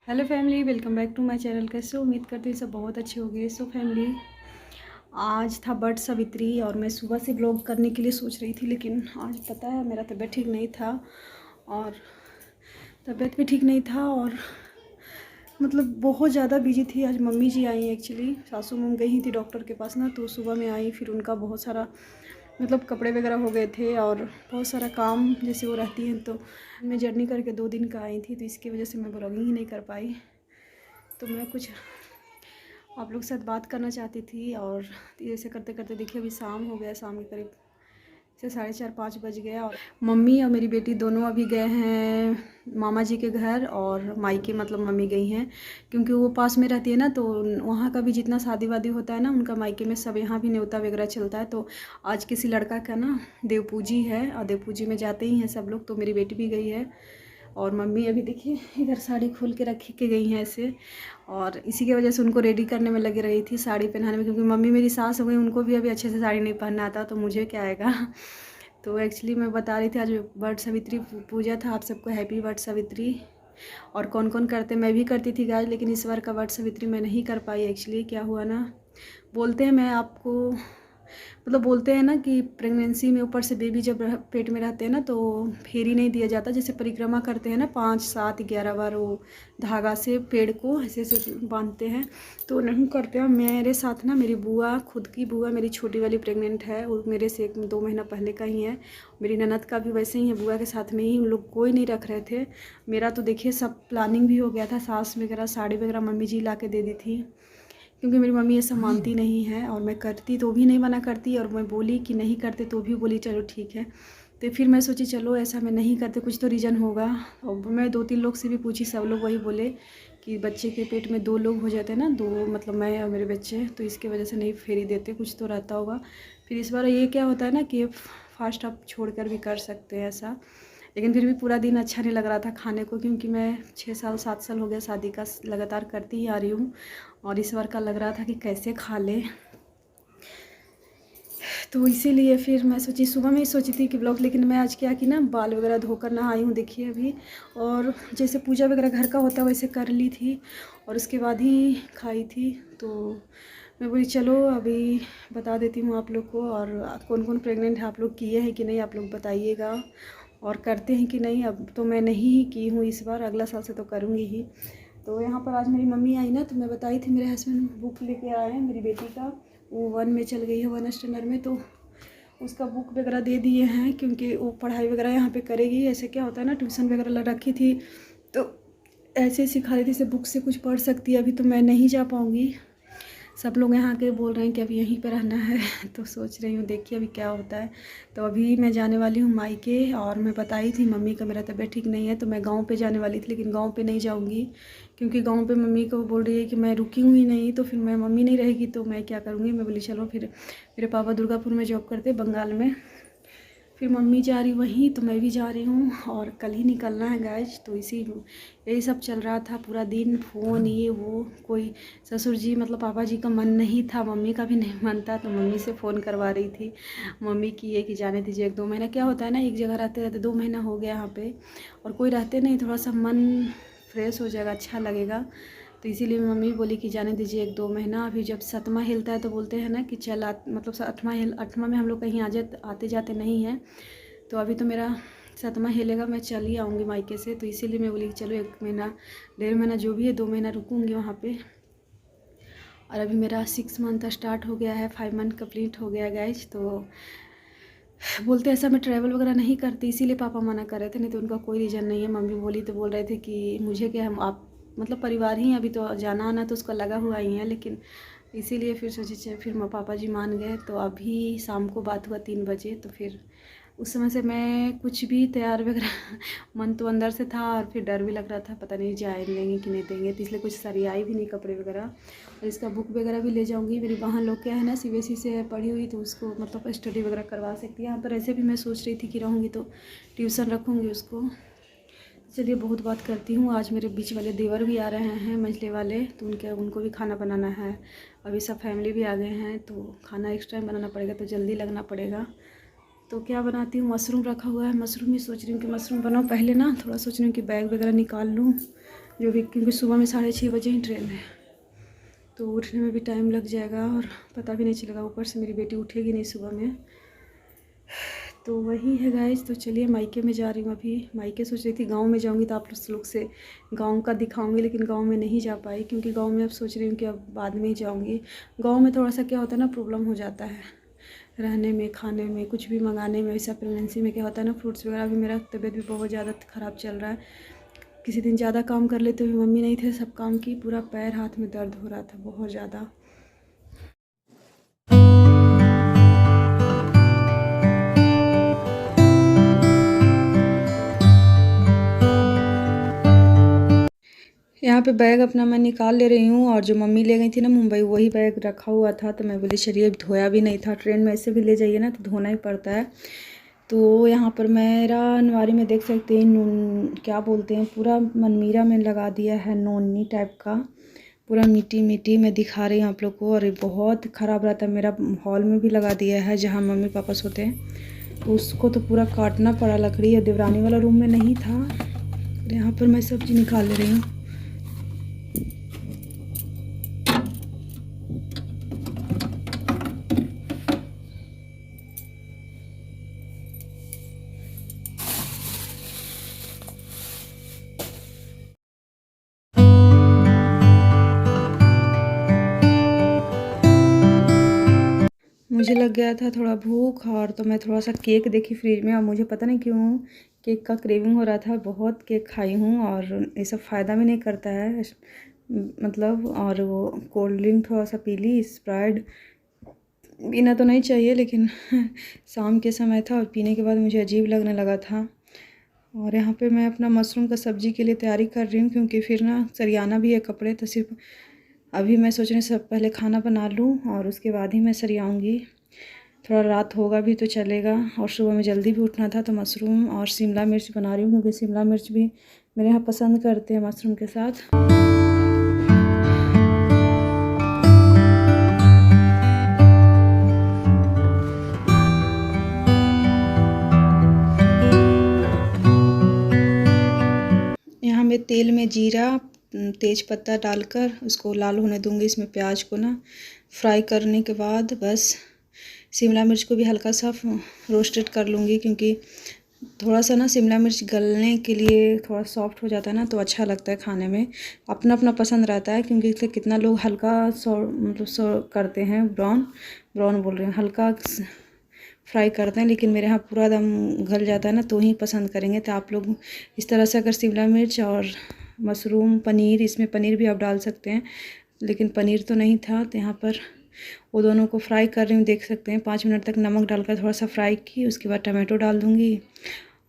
Hello family, welcome back to my channel. कैसे हो? उम्मीद करती हूँ सब बहुत अच्छे हो गए। सो फैमिली, आज था बट सावित्री और मैं सुबह से ब्लॉग करने के लिए सोच रही थी, लेकिन आज पता है मेरा तबीयत ठीक नहीं था और तबीयत भी ठीक नहीं था और मतलब बहुत ज़्यादा बिजी थी। आज मम्मी जी आई एक्चुअली, सासू मम गई थी डॉक्टर के पास ना, तो सुबह में आई। फिर उनका बहुत सारा मतलब कपड़े वगैरह हो गए थे और बहुत सारा काम जैसे वो रहती हैं, तो मैं जर्नी करके 2 दिन का आई थी, तो इसकी वजह से मैं ब्लॉगिंग ही नहीं कर पाई। तो मैं कुछ आप लोग के साथ बात करना चाहती थी और ऐसे करते करते देखिए अभी शाम हो गया। शाम के करीब से 4:30-5 बज गया और मम्मी और मेरी बेटी दोनों अभी गए हैं मामा जी के घर, और मायके मतलब मम्मी गई हैं क्योंकि वो पास में रहती है ना, तो वहाँ का भी जितना शादी वादी होता है ना उनका मायके में सब यहाँ भी न्योता वगैरह चलता है। तो आज किसी लड़का का ना देवपूजी है और देवपूजी में जाते ही हैं सब लोग, तो मेरी बेटी भी गई है और मम्मी अभी देखिए इधर साड़ी खोल के रख के गई हैं ऐसे, और इसी की वजह से उनको रेडी करने में लगी रही थी साड़ी पहनाने में, क्योंकि मम्मी मेरी सास हो गई, उनको भी अभी अच्छे से साड़ी नहीं पहनना आता, तो मुझे क्या आएगा। तो एक्चुअली मैं बता रही थी आज वट सावित्री पूजा था। आप सबको हैप्पी वट सावित्री। और कौन कौन करते, मैं भी करती थी गाइस, लेकिन इस बार का वट सावित्री मैं नहीं कर पाई। एक्चुअली क्या हुआ ना, बोलते हैं मैं आपको मतलब बोलते हैं ना कि प्रेगनेंसी में ऊपर से बेबी जब पेट में रहते हैं ना तो फेरी नहीं दिया जाता। जैसे परिक्रमा करते हैं ना 5, 7, 11 बार वो धागा से पेड़ को ऐसे ऐसे बांधते हैं, तो नहीं करते हैं। मेरे साथ ना मेरी बुआ, खुद की बुआ मेरी छोटी वाली प्रेग्नेंट है, वो मेरे से 1-2 महीना पहले का ही है। मेरी ननद का भी वैसे ही है, बुआ के साथ में ही हम लोग कोई नहीं रख रहे थे। मेरा तो देखिए सब प्लानिंग भी हो गया था, सास वगैरह साड़ी वगैरह मम्मी जी ला के दे दी थी, क्योंकि मेरी मम्मी ये सब मानती नहीं है और मैं करती तो भी नहीं मना करती, और मैं बोली कि नहीं करते तो भी बोली चलो ठीक है। तो फिर मैं सोची चलो ऐसा मैं नहीं करते, कुछ तो रीज़न होगा। और मैं 2-3 लोग से भी पूछी, सब लोग वही बोले कि बच्चे के पेट में 2 लोग हो जाते हैं ना, 2 मतलब मैं और मेरे बच्चे, तो इसकी वजह से नहीं फेरी देते, कुछ तो रहता होगा। फिर इस बार ये क्या होता है ना कि फास्ट आप छोड़ कर भी कर सकते हैं ऐसा, लेकिन फिर भी पूरा दिन अच्छा नहीं लग रहा था खाने को, क्योंकि मैं 6 साल 7 साल हो गया शादी का लगातार करती ही आ रही हूँ, और इस बार का लग रहा था कि कैसे खा ले। तो इसीलिए फिर मैं सोची, सुबह में ही सोची थी कि ब्लॉग, लेकिन मैं आज क्या कि ना बाल वगैरह धोकर नहाई हूँ देखिए अभी, और जैसे पूजा वगैरह घर का होता है वैसे कर ली थी और उसके बाद ही खाई थी। तो मैं बोली चलो अभी बता देती हूँ आप लोग को, और कौन कौन प्रेग्नेंट है, आप लोग किए हैं कि नहीं आप लोग बताइएगा, और करते हैं कि नहीं। अब तो मैं नहीं की हूँ इस बार, अगला साल से तो करूँगी ही। तो यहाँ पर आज मेरी मम्मी आई ना, तो मैं बताई थी मेरे हस्बैंड बुक लेके आए हैं मेरी बेटी का, वो 1 में चल गई है, 1 स्टैंडर्ड में, तो उसका बुक वगैरह दे दिए हैं, क्योंकि वो पढ़ाई वगैरह यहाँ पे करेगी। ऐसे क्या होता है ना, ट्यूशन वगैरह रखी थी तो ऐसे सिखा रही थी, से बुक से कुछ पढ़ सकती है। अभी तो मैं नहीं जा पाऊँगी, सब लोग यहाँ के बोल रहे हैं कि अभी यहीं पे रहना है। तो सोच रही हूँ देखिए अभी क्या होता है। तो अभी मैं जाने वाली हूँ मायके, और मैं बताई थी मम्मी का मेरा तबीयत ठीक नहीं है, तो मैं गांव पे जाने वाली थी, लेकिन गांव पे नहीं जाऊँगी, क्योंकि गांव पे मम्मी को बोल रही है कि मैं रुकी हुई नहीं, तो फिर मैं मम्मी नहीं रहेगी तो मैं क्या करूँगी। मैं बोली चलो फिर, मेरे पापा दुर्गापुर में जॉब करते बंगाल में, फिर मम्मी जा रही वहीं तो मैं भी जा रही हूँ, और कल ही निकलना है गाइज। तो इसी यही सब चल रहा था पूरा दिन, फ़ोन ये वो, कोई ससुर जी मतलब पापा जी का मन नहीं था, मम्मी का भी नहीं मन था, तो मम्मी से फ़ोन करवा रही थी। मम्मी की ये कि जाने दीजिए 1-2 महीना, क्या होता है ना एक जगह रहते रहते 2 महीना हो गया यहाँ पे और कोई रहते नहीं, थोड़ा सा मन फ्रेश हो जाएगा, अच्छा लगेगा। तो इसीलिए मम्मी बोली कि जाने दीजिए 1-2 महीना। अभी जब 7वां हिलता है तो बोलते हैं ना कि चल मतलब 8वां में हम लोग कहीं आते जाते नहीं हैं, तो अभी तो मेरा 7वां हिलेगा, मैं चल ही आऊँगी मायके से। तो इसीलिए मैं बोली कि चलो 1 महीना 1.5 महीना जो भी है 2 महीना रुकूँगी वहाँ पे। और अभी मेरा 6 मंथ स्टार्ट हो गया है, 5 मंथ कंप्लीट हो गया गाइज। तो बोलते ऐसा मैं ट्रैवल वगैरह नहीं करती, इसीलिए पापा मना कर रहे थे, नहीं तो उनका कोई रीज़न नहीं है। मम्मी बोली तो बोल रहे थे कि मुझे क्या, हम आप मतलब परिवार ही हैं, अभी तो जाना आना तो उसका लगा हुआ ही है, लेकिन इसीलिए फिर सोचे फिर पापा जी मान गए। तो अभी शाम को बात हुआ 3 बजे, तो फिर उस समय से मैं कुछ भी तैयार वगैरह मन तो अंदर से था, और फिर डर भी लग रहा था पता नहीं जाए देंगे कि नहीं देंगे, तो इसलिए कुछ सरियाई भी नहीं कपड़े वगैरह। और इसका बुक वगैरह भी ले जाऊंगी, मेरी बहन लोग क्या है ना सीबीएसई से पढ़ी हुई, तो उसको मतलब स्टडी वगैरह करवा सकती है यहाँ पर। ऐसे भी मैं सोच रही थी कि रहूँगी तो ट्यूशन रखूँगी उसको। चलिए बहुत बात करती हूँ। आज मेरे बीच वाले देवर भी आ रहे हैं मंझले वाले, तो उनको भी खाना बनाना है। अभी सब फैमिली भी आ गए हैं, तो खाना एक्स्ट्रा बनाना पड़ेगा, तो जल्दी लगना पड़ेगा। तो क्या बनाती हूँ, मशरूम रखा हुआ है, मशरूम ही सोच रही हूँ कि मशरूम बनाऊँ। पहले ना थोड़ा सोच रही हूँ कि बैग वगैरह निकाल लूँ, जो भी, क्योंकि सुबह में 6:30 बजे ही ट्रेन है, तो उठने में भी टाइम लग जाएगा और पता भी नहीं चलेगा। ऊपर से मेरी बेटी उठेगी नहीं सुबह में, तो वही है गाइस। तो चलिए मायके में जा रही हूँ अभी। मायके सोच रही थी गांव में जाऊँगी तो आप लोग से गांव का दिखाऊंगी, लेकिन गांव में नहीं जा पाई, क्योंकि गांव में अब सोच रही हूँ कि अब बाद में ही जाऊँगी। गांव में थोड़ा सा क्या होता है ना, प्रॉब्लम हो जाता है रहने में, खाने में, कुछ भी मंगाने में। ऐसा प्रेगनेंसी में क्या होता है ना, फ्रूट्स वगैरह भी, मेरा तबीयत भी बहुत ज़्यादा ख़राब चल रहा है। किसी दिन ज़्यादा काम कर लेते हुए, मम्मी नहीं थे सब काम की, पूरा पैर हाथ में दर्द हो रहा था बहुत ज़्यादा। यहाँ पे बैग अपना मैं निकाल ले रही हूँ, और जो मम्मी ले गई थी ना मुंबई, वही बैग रखा हुआ था। तो मैं बोली चलिए, धोया भी नहीं था, ट्रेन में ऐसे भी ले जाइए ना तो धोना ही पड़ता है। तो यहाँ पर मेरा अलमारी में देख सकते हैं, नून क्या बोलते हैं, पूरा मनमीरा में लगा दिया है, नोनी टाइप का, पूरा मिट्टी मिट्टी में दिखा रही हूँ आप लोग को। और ये बहुत ख़राब रहता है। मेरा हॉल में भी लगा दिया है जहाँ मम्मी पापा सोते हैं, तो उसको तो पूरा काटना पड़ा लकड़ी। और देवरानी वाला रूम में नहीं था। यहाँ पर मैं सब्जी निकाल ले रही हूँ। मुझे लग गया था थोड़ा भूख, और तो मैं थोड़ा सा केक देखी फ्रिज में, और मुझे पता नहीं क्यों केक का क्रेविंग हो रहा था। बहुत केक खाई हूँ, और ये सब फ़ायदा भी नहीं करता है मतलब। और वो कोल्ड ड्रिंक थोड़ा सा पी ली, स्प्राइट पीना तो नहीं चाहिए, लेकिन शाम के समय था और पीने के बाद मुझे अजीब लगने लगा था। और यहाँ पे मैं अपना मशरूम का सब्ज़ी के लिए तैयारी कर रही हूँ, क्योंकि फिर ना सरियाना भी है कपड़े। तो सिर्फ अभी मैं सोच रही हूँ सब पहले खाना बना लूँ और उसके बाद ही मैं सरियाऊँगी। थोड़ा रात होगा भी तो चलेगा, और सुबह में जल्दी भी उठना था। तो मशरूम और शिमला मिर्च बना रही हूँ, क्योंकि शिमला मिर्च भी मेरे यहाँ पसंद करते हैं मशरूम के साथ। यहाँ मैं तेल में जीरा तेज पत्ता डालकर उसको लाल होने दूँगी। इसमें प्याज को ना फ्राई करने के बाद बस शिमला मिर्च को भी हल्का सा रोस्टेड कर लूँगी, क्योंकि थोड़ा सा ना शिमला मिर्च गलने के लिए थोड़ा सॉफ्ट हो जाता है ना, तो अच्छा लगता है खाने में। अपना अपना पसंद रहता है, क्योंकि इसलिए कितना लोग हल्का मतलब करते हैं, ब्राउन बोल रहे हैं, हल्का फ्राई करते हैं, लेकिन मेरे यहाँ पूरा दम गल जाता है ना, तो ही पसंद करेंगे। तो आप लोग इस तरह से अगर शिमला मिर्च और मशरूम, पनीर, इसमें पनीर भी आप डाल सकते हैं, लेकिन पनीर तो नहीं था। तो यहाँ पर वो दोनों को फ्राई कर रही हूँ, देख सकते हैं 5 मिनट तक नमक डालकर थोड़ा सा फ्राई की। उसके बाद टमाटो डाल दूँगी,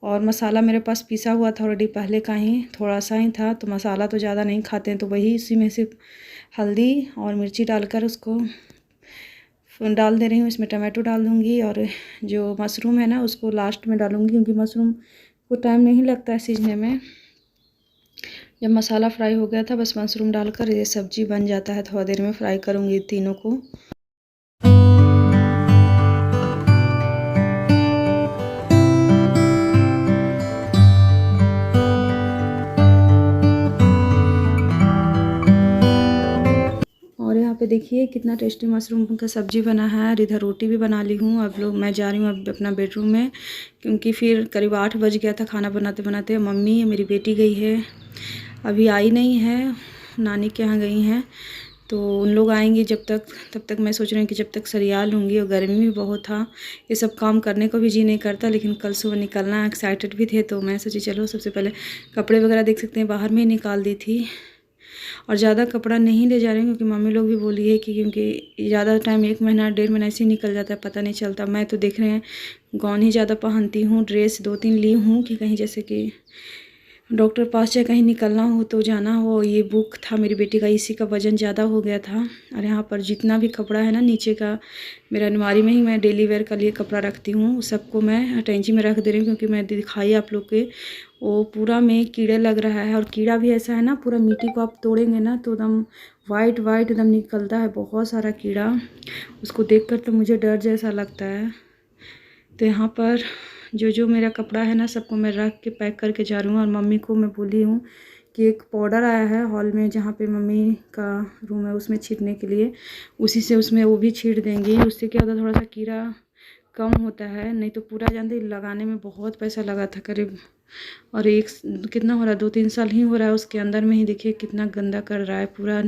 और मसाला मेरे पास पिसा हुआ था ऑलरेडी पहले का ही, थोड़ा सा ही था, तो मसाला तो ज़्यादा नहीं खाते हैं, तो वही इसी में सिर्फ हल्दी और मिर्ची डालकर उसको डाल दे रही हूँ। इसमें टमाटो डाल दूँगी, और जो मशरूम है ना उसको लास्ट में डालूँगी, क्योंकि मशरूम को टाइम नहीं लगता है सीजने में। जब मसाला फ्राई हो गया था, बस मशरूम डालकर ये सब्ज़ी बन जाता है। थोड़ा देर में फ्राई करूँगी तीनों को। और यहाँ पे देखिए कितना टेस्टी मशरूम का सब्ज़ी बना है। और इधर रोटी भी बना ली हूँ। अब लोग, मैं जा रही हूँ अब अपना बेडरूम में, क्योंकि फिर करीब 8 बज गया था खाना बनाते बनाते। मम्मी, मेरी बेटी गई है, अभी आई नहीं है, नानी के यहाँ गई हैं, तो उन लोग आएंगे जब तक, तब तक मैं सोच रही हूँ कि जब तक सरिया लूँगी। और गर्मी भी बहुत था, ये सब काम करने को भी जी नहीं करता, लेकिन कल सुबह निकलना, एक्साइटेड भी थे, तो मैं सोची चलो सबसे पहले कपड़े वगैरह देख सकते हैं बाहर में ही निकाल दी थी। और ज़्यादा कपड़ा नहीं ले जा रही हूँ, क्योंकि मम्मी लोग भी बोली है कि क्योंकि ज़्यादा टाइम 1 महीना 1.5 महीना ऐसे ही निकल जाता है, पता नहीं चलता। मैं तो देख रहे हैं गाउन ही ज़्यादा पहनती हूँ, ड्रेस 2-3 ली हूँ कि कहीं जैसे कि डॉक्टर पास या कहीं निकलना हो तो जाना हो। ये बुक था मेरी बेटी का, इसी का वज़न ज़्यादा हो गया था। और यहाँ पर जितना भी कपड़ा है ना नीचे का, मेरा अलमारी में ही मैं डेली वेयर का लिए कपड़ा रखती हूँ, सबको मैं अटैची में रख दे रही हूँ, क्योंकि मैं दिखाई आप लोग के वो पूरा में कीड़े लग रहा है। और कीड़ा भी ऐसा है ना, पूरा मिट्टी को आप तोड़ेंगे ना तो एकदम वाइट वाइट एकदम निकलता है, बहुत सारा कीड़ा। उसको देखकर तो मुझे डर जैसा लगता है। तो यहाँ पर जो जो मेरा कपड़ा है ना, सबको मैं रख के पैक करके जा रही हूँ। और मम्मी को मैं बोली हूँ कि एक पाउडर आया है हॉल में, जहाँ पे मम्मी का रूम है उसमें छींटने के लिए, उसी से उसमें वो भी छींट देंगी। उससे क्या होता है, थोड़ा सा कीड़ा कम होता है। नहीं तो पूरा जानते लगाने में बहुत पैसा लगा था करीब, और एक कितना हो रहा है, 2-3 साल ही हो रहा है। उसके अंदर में ही देखिए कितना गंदा कर रहा है पूरा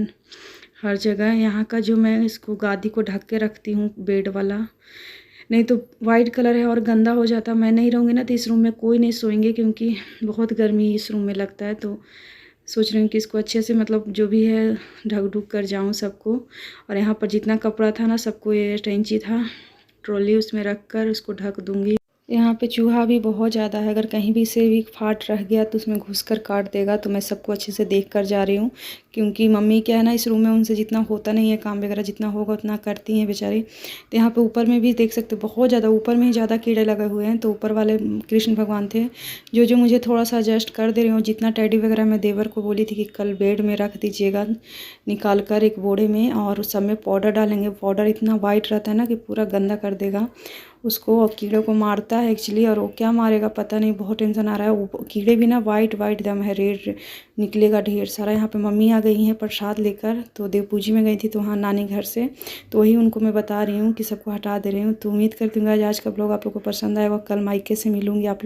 हर जगह। यहाँ का जो मैं इसको गादी को ढक के रखती हूँ बेड वाला, नहीं तो वाइट कलर है और गंदा हो जाता। मैं नहीं रहूँगी ना तो इस रूम में कोई नहीं सोएंगे, क्योंकि बहुत गर्मी इस रूम में लगता है। तो सोच रही हूँ कि इसको अच्छे से मतलब जो भी है ढक ढुक कर जाऊँ सबको। और यहाँ पर जितना कपड़ा था ना सबको, ये टेंची था ट्रॉली, उसमें रख कर उसको ढक दूँगी। यहाँ पे चूहा भी बहुत ज़्यादा है, अगर कहीं भी से भी फाट रह गया तो उसमें घुसकर काट देगा। तो मैं सबको अच्छे से देख कर जा रही हूँ, क्योंकि मम्मी क्या है ना इस रूम में उनसे जितना होता नहीं है काम वगैरह, जितना होगा उतना करती हैं बेचारी। तो यहाँ पे ऊपर में भी देख सकते हो बहुत ज़्यादा, ऊपर में ही ज़्यादा कीड़े लगे हुए हैं। तो ऊपर वाले कृष्ण भगवान थे जो जो मुझे थोड़ा सा एडजस्ट कर दे रही हूँ। जितना टेडी वगैरह मैं देवर को बोली थी कि कल बेड में रख दीजिएगा निकाल कर एक बोरे में, और उस सब में पाउडर डालेंगे। पाउडर इतना वाइट रहता है ना कि पूरा गंदा कर देगा उसको, और कीड़ों को मारता है एक्चुअली। और वो क्या मारेगा पता नहीं, बहुत टेंशन आ रहा है। वो कीड़े भी ना वाइट वाइट दम है, रेड निकलेगा ढेर सारा। यहाँ पे मम्मी आ गई हैं प्रसाद लेकर, तो देव पूजी में गई थी तो वहाँ नानी घर से, तो वही उनको मैं बता रही हूँ कि सबको हटा दे रही हूँ। तो उम्मीद करती हूँ आज का ब्लॉग आप लोग को पसंद आएगा। कल मायके से मिलूँगी आप लोग।